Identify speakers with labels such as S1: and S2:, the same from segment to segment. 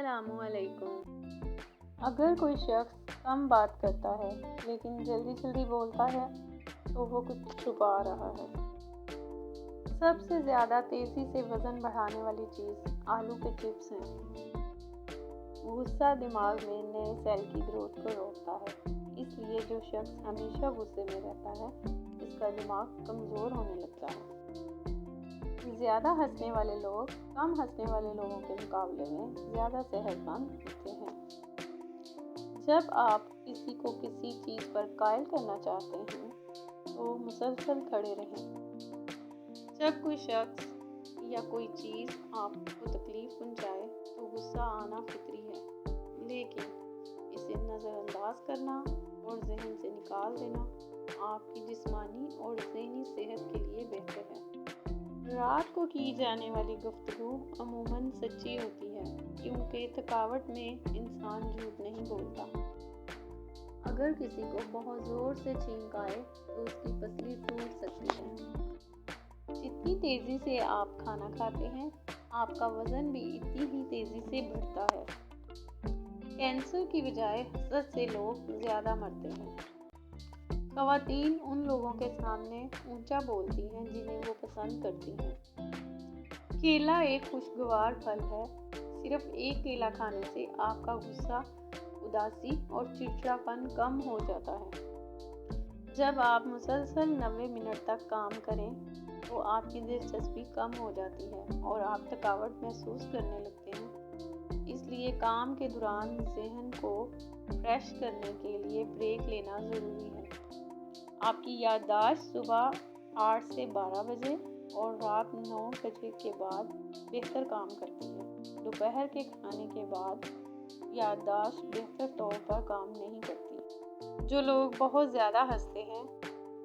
S1: السلام علیکم۔ اگر کوئی شخص کم بات کرتا ہے لیکن جلدی جلدی بولتا ہے تو وہ کچھ چھپا رہا ہے۔ سب سے زیادہ تیزی سے وزن بڑھانے والی چیز آلو کے چپس ہیں۔ غصہ دماغ میں نئے سیل کی گروتھ کو روکتا ہے، اس لیے جو شخص ہمیشہ غصے میں رہتا ہے اس کا دماغ کمزور ہونے لگتا ہے۔ زیادہ ہنسنے والے لوگ کم ہنسنے والے لوگوں کے مقابلے میں زیادہ صحت مند ہوتے ہیں۔ جب آپ کسی کو کسی چیز پر قائل کرنا چاہتے ہیں تو مسلسل کھڑے رہیں۔ جب کوئی شخص یا کوئی چیز آپ کو تکلیف پہنچائے تو غصہ آنا فطری ہے، لیکن اسے نظر انداز کرنا اور ذہن سے نکال دینا آپ کی جسمانی اور ذہنی صحت کے لیے بہتر ہے۔ رات کو کی جانے والی گفتگو عموماً سچی ہوتی ہے، کیونکہ تھکاوٹ میں انسان جھوٹ نہیں بولتا۔ اگر کسی کو بہت زور سے چھینک آئے تو اس کی پسلی ٹوٹ سکتی ہے۔ جتنی تیزی سے آپ کھانا کھاتے ہیں آپ کا وزن بھی اتنی ہی تیزی سے بڑھتا ہے۔ کینسر کی بجائے حسد سے لوگ زیادہ مرتے ہیں۔ خواتین ان لوگوں کے سامنے اونچا بولتی ہیں جنہیں وہ پسند کرتی ہیں۔ کیلا ایک خوشگوار پھل ہے۔ صرف ایک کیلا کھانے سے آپ کا غصہ، اداسی اور چڑچڑاپن کم ہو جاتا ہے۔ جب آپ مسلسل 90 منٹ تک کام کریں تو آپ کی دلچسپی کم ہو جاتی ہے اور آپ تھکاوٹ محسوس کرنے لگتے ہیں۔ اس لیے کام کے دوران ذہن کو فریش کرنے کے لیے بریک لینا ضروری ہے۔ آپ کی یادداشت صبح 8 سے 12 بجے اور رات 9 بجے کے بعد بہتر کام کرتی ہے۔ دوپہر کے کھانے کے بعد یادداشت بہتر طور پر کام نہیں کرتی۔ جو لوگ بہت زیادہ ہنستے ہیں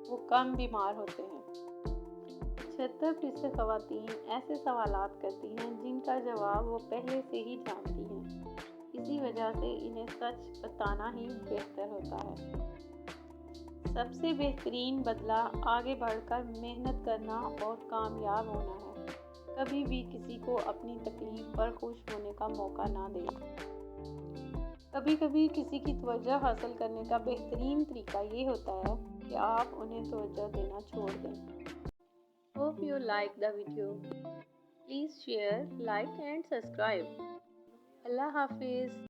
S1: وہ کم بیمار ہوتے ہیں۔ 76% خواتین ایسے سوالات کرتی ہیں جن کا جواب وہ پہلے سے ہی جانتی ہیں۔ اسی وجہ سے انہیں سچ بتانا ہی بہتر ہوتا ہے۔ سب سے بہترین بدلہ آگے بڑھ کر محنت کرنا اور کامیاب ہونا ہے۔ کبھی بھی کسی کو اپنی تکلیف پر خوش ہونے کا موقع نہ دیں۔ کبھی کبھی کسی کی توجہ حاصل کرنے کا بہترین طریقہ یہ ہوتا ہے کہ آپ انہیں توجہ دینا چھوڑ دیں۔ Hope you like the video. Please share, like and subscribe. اللہ حافظ۔